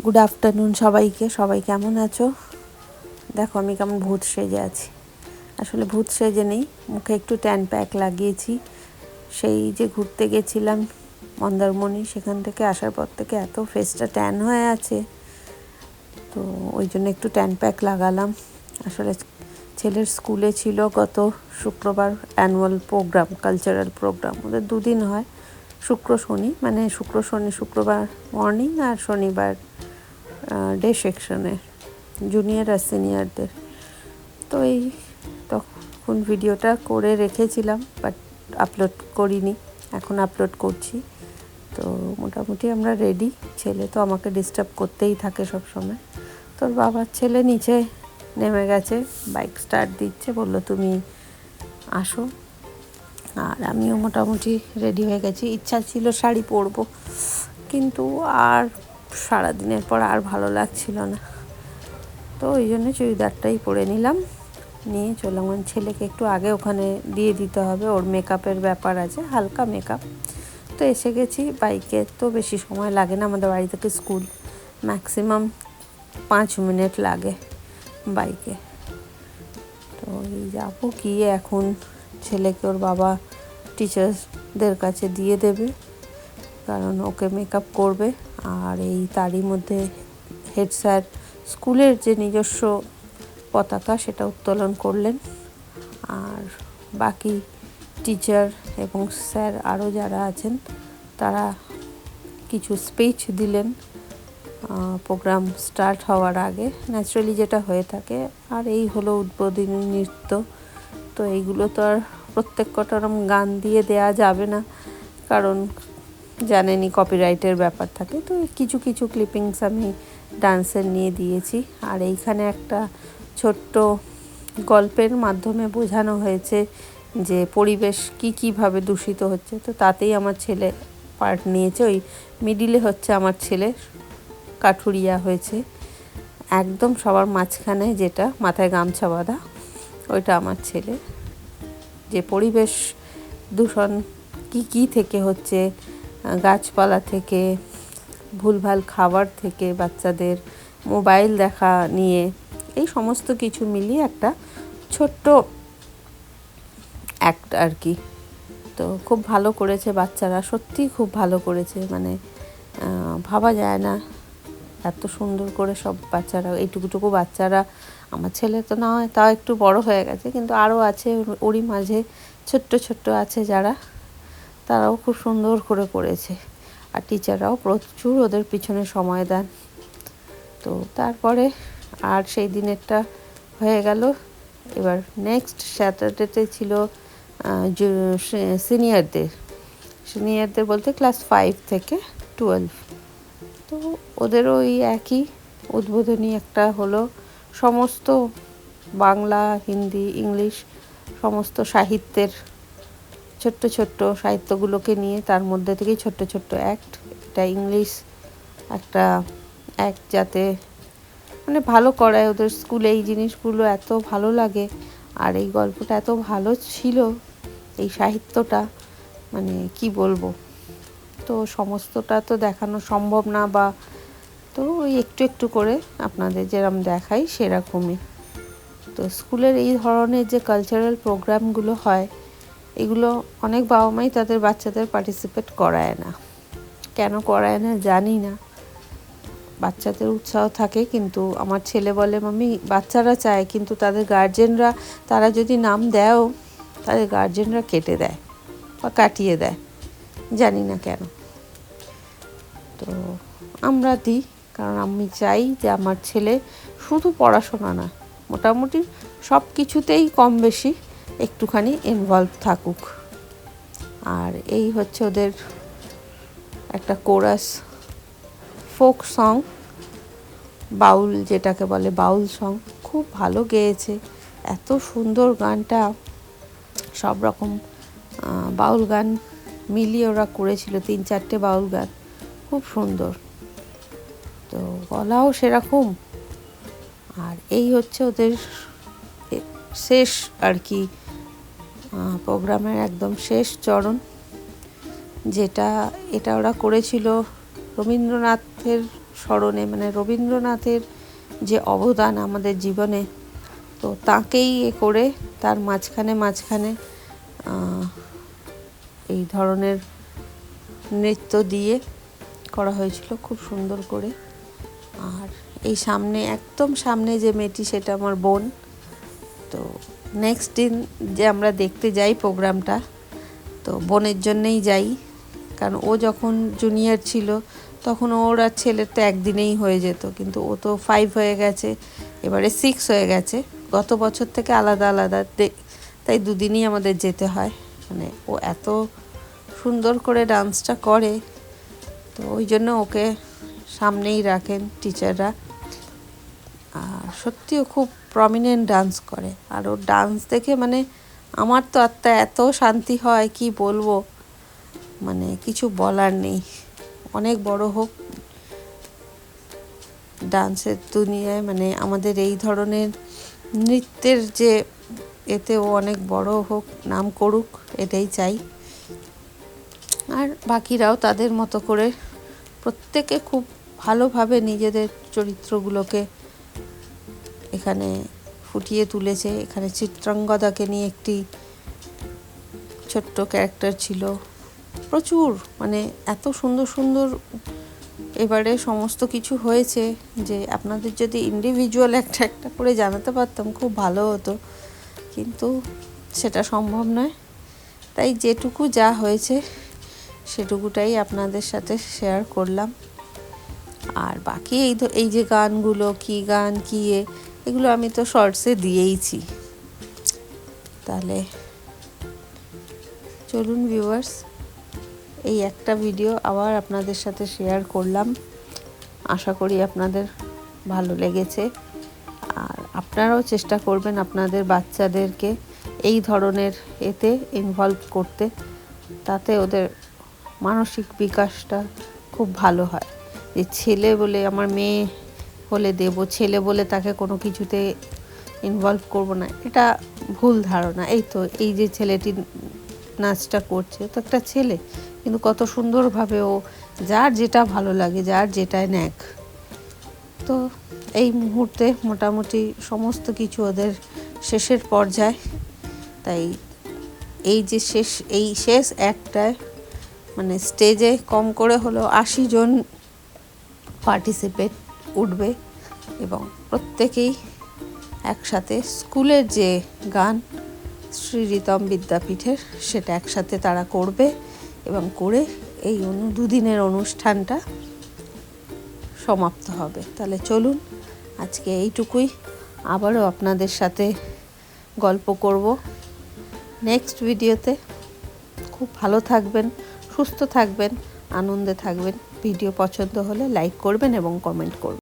Good afternoon সবাইকে। সবাই কেমন আছো? দেখো আমি কেমন ভূত সেজে আছি। আসলে ভূত সেজে নেই, মুখে একটু ট্যান প্যাক লাগিয়েছি। সেই যে ঘুরতে গেছিলাম মন্দারমণি, সেখান থেকে আসার পর থেকে এত ফেসটা ট্যান হয়ে আছে, তো ওই জন্য একটু ট্যান প্যাক লাগালাম। আসলে ছেলের স্কুলে ছিল গত শুক্রবার অ্যানুয়াল প্রোগ্রাম, কালচারাল প্রোগ্রাম। ওদের দুদিন হয়, শুক্র শনি, মানে শুক্র শনি, শুক্রবার মর্নিং আর শনিবার ডে সেকশনে জুনিয়র আর সিনিয়রদের। তো এই তখন ভিডিওটা করে রেখেছিলাম, বাট আপলোড করিনি, এখন আপলোড করছি। তো মোটামুটি আমরা রেডি। ছেলে তো আমাকে ডিস্টার্ব করতেই থাকে সব সময়। তোর বাবার ছেলে নিচে নেমে গেছে, বাইক স্টার্ট দিচ্ছে, বললো তুমি আসো। আর আমিও মোটামুটি রেডি হয়ে গেছি। ইচ্ছা ছিল শাড়ি পরবো, কিন্তু আর সারাদিনের পর আর ভালো লাগছিল না, তো ওই জন্য চুড়িদারটাই পরে নিলাম। নিয়ে চললাম, ছেলেকে একটু আগে ওখানে দিয়ে দিতে হবে, ওর মেকআপের ব্যাপার আছে, হালকা মেকআপ। তো এসে গেছি। বাইকে তো বেশি সময় লাগে না, আমাদের বাড়ি থেকে স্কুল ম্যাক্সিমাম 5 মিনিট লাগে বাইকে। তো এই যাবো, গিয়ে এখন ছেলেকে ওর বাবা টিচার্সদের কাছে দিয়ে দেবে, কারণ ওকে মেকআপ করবে। আর এই তারই মধ্যে হেড স্যার স্কুলের যে নিজস্ব পতাকা সেটা উত্তোলন করলেন, আর বাকি টিচার এবং স্যার আরও যারা আছেন তারা কিছু স্পিচ দিলেন প্রোগ্রাম স্টার্ট হওয়ার আগে, ন্যাচারালি যেটা হয়ে থাকে। আর এই হলো উদ্বোধনী নৃত্য। তো এইগুলো তো আর প্রত্যেক কটারম গান দিয়ে দেয়া যাবে না, কারণ জানেনই কপিরাইটের ব্যাপার থাকে। তো কিছু কিছু ক্লিপিংস আমি ডান্সের নিয়ে দিয়েছি। আর এইখানে একটা ছোট্ট গল্পের মাধ্যমে বোঝানো হয়েছে যে পরিবেশ কীভাবে দূষিত হচ্ছে। তো তাতেই আমার ছেলে পার্ট নিয়েছে। ওই মিডিলে হচ্ছে আমার ছেলে, কাঠুরিয়া হয়েছে একদম সবার মাঝখানে, যেটা মাথায় গামছা বাঁধা, ওইটা আমার ছেলে। যে পরিবেশ দূষণ কী থেকে হচ্ছে, গাছপালা থেকে, ভুলভাল খাবার থেকে, বাচ্চাদের মোবাইল দেখা নিয়ে, এই সমস্ত কিছু মিলিয়ে একটা ছোট্ট অ্যাক্ট আর কি। তো খুব ভালো করেছে বাচ্চারা, সত্যিই খুব ভালো করেছে। মানে ভাবা যায় না এত সুন্দর করে সব বাচ্চারা, এইটুকুটুকু বাচ্চারা। আমার ছেলে তো না হয় তাও একটু বড় হয়ে গেছে, কিন্তু আরও আছে ওরই মাঝে ছোট্ট ছোট্ট আছে যারা, তারাও খুব সুন্দর করে করেছে। আর টিচাররাও প্রচুর ওদের পিছনে সময় দেন। তো তারপরে আর সেই দিনেরটা হয়ে গেল। এবার নেক্সট স্যাটারডেতে ছিল সিনিয়রদের বলতে ক্লাস 5 থেকে 12। তো ওদেরও ওই একই উদ্বোধনী একটা হলো, সমস্ত বাংলা, হিন্দি, ইংলিশ সমস্ত সাহিত্যের ছোট্ট ছোট্ট সাহিত্যগুলোকে নিয়ে, তার মধ্যে থেকেই ছোট্ট ছোট্ট অ্যাক্ট। এটা ইংলিশ একটা অ্যাক্ট, যাতে মানে ভালো করায় ওদের স্কুলে। এই জিনিসগুলো এত ভালো লাগে, আর এই গল্পটা এত ভালো ছিল, এই সাহিত্যটা, মানে কি বলবো। তো সমস্তটা তো দেখানো সম্ভব না, বা তো ওই একটু একটু করে আপনাদের যেরকম দেখাই সেরকমই। তো স্কুলের এই ধরনের যে কালচারাল প্রোগ্রামগুলো হয়, এগুলো অনেক বাবা মাই তাদের বাচ্চাদের পার্টিসিপেট করায় না। কেন করায় না জানি না, বাচ্চাদের উৎসাহ থাকে, কিন্তু আমার ছেলে বলে মাম্মি বাচ্চারা চায়, কিন্তু তাদের গার্জেনরা, তারা যদি নাম দেয়ও, তাদের গার্জেনরা কেটে দেয় বা কাটিয়ে দেয়, জানি না কেন। তো আমরা দিই, কারণ আমি চাই যে আমার ছেলে শুধু পড়াশোনা না, মোটামুটি সব কিছুতেই কম বেশি একটুখানি ইনভলভ থাকুক। আর এই হচ্ছে ওদের একটা কোরাস ফোক সং, বাউল যেটাকে বলে, বাউল সং, খুব ভালো গেয়েছে। এত সুন্দর গানটা, সব রকম বাউল গান মিলিয়ে ওরা করেছিল, 3-4টে বাউল গান, খুব সুন্দর। তো গলাও সেরকম। আর এই হচ্ছে ওদের শেষ আর কি, প্রোগ্রামের একদম শেষ চরণ, যেটা এটা ওরা করেছিল রবীন্দ্রনাথের স্মরণে, মানে রবীন্দ্রনাথের যে অবদান আমাদের জীবনে, তো তাকেই এ করে তার মাঝখানে এই ধরনের নৃত্য দিয়ে করা হয়েছিল খুব সুন্দর করে। আর এই সামনে, একদম সামনে যে মেয়েটি, সেটা আমার বোন। তো নেক্সট দিন যে আমরা দেখতে যাই প্রোগ্রামটা, তো বোনের জন্যেই যাই, কারণ ও যখন জুনিয়র ছিল তখন ওর আর ছেলের তো একদিনেই হয়ে যেত, কিন্তু ও তো 5 হয়ে গেছে, এবারে 6 হয়ে গেছে, গত বছর থেকে আলাদা আলাদা, তাই দুদিনই আমাদের যেতে হয়। মানে ও এত সুন্দর করে ডান্সটা করে, তো ওই জন্য ওকে সামনেই রাখেন টিচাররা। আর সত্যিও খুব প্রমিনেন্ট ডান্স করে, আর ওর ডান্স দেখে মানে আমার তো আত্মা এত শান্তি হয়, কি বলবো, মানে কিছু বলার নেই। অনেক বড় হোক ডান্সের দুনিয়ায়, মানে আমাদের এই ধরনের নৃত্যের যে এতে ও অনেক বড় হোক, নাম করুক, এটাই চাই। আর বাকিরাও তাদের মতো করে প্রত্যেকে খুব ভালোভাবে নিজেদের চরিত্রগুলোকে এখানে ফুটিয়ে তুলেছে। এখানে চিত্রাঙ্গদাকে নিয়ে একটি ছোট্ট ক্যারেক্টার ছিল, প্রচুর, মানে এত সুন্দর সুন্দর এবারে সমস্ত কিছু হয়েছে যে আপনাদের যদি ইন্ডিভিজুয়াল একটা একটা করে জানাতে পারতাম খুব ভালো হতো, কিন্তু সেটা সম্ভব নয়। তাই যেটুকু যা হয়েছে সেটুকুটাই আপনাদের সাথে শেয়ার করলাম। আর বাকি এই যে গানগুলো, কি গান কি এগুলো আমি তো শর্টসে দিয়েইছি। তাহলে চলুন ভিউয়ার্স, এই একটা ভিডিও আবার আপনাদের সাথে শেয়ার করলাম, আশা করি আপনাদের ভালো লেগেছে। আর আপনারাও চেষ্টা করবেন আপনাদের বাচ্চাদেরকে এই ধরনের এতে ইনভলভ করতে, তাতে ওদের মানসিক বিকাশটা খুব ভালো হয়। যে ছেলে বলে আমার মেয়ে হলে দেব, ছেলে বলে তাকে কোনো কিছুতে ইনভলভ করব না, এটা ভুল ধারণা। এই তো এই যে ছেলেটি নাচটা করছে, তো একটা ছেলে, কিন্তু কত সুন্দরভাবে ও যার যেটা ভালো লাগে, যার যেটায় ন্যাক। তো এই মুহূর্তে মোটামুটি সমস্ত কিছু ওদের শেষের পর্যায়ে, তাই এই যে শেষ একটায় মানে স্টেজে কম করে হলেও 80 জন পার্টিসিপেট উঠবে, এবং প্রত্যেকেই একসাথে স্কুলের যে গান শ্রী রিতম বিদ্যাপীঠের, সেটা একসাথে তারা করবে, এবং করে এই দুদিনের অনুষ্ঠানটা সমাপ্ত হবে। তাহলে চলুন আজকে এইটুকুই, আবারও আপনাদের সাথে গল্প করব নেক্সট ভিডিওতে। খুব ভালো থাকবেন, সুস্থ থাকবেন, আনন্দে থাকবেন। ভিডিও পছন্দ হলে লাইক করবেন এবং কমেন্ট করবেন।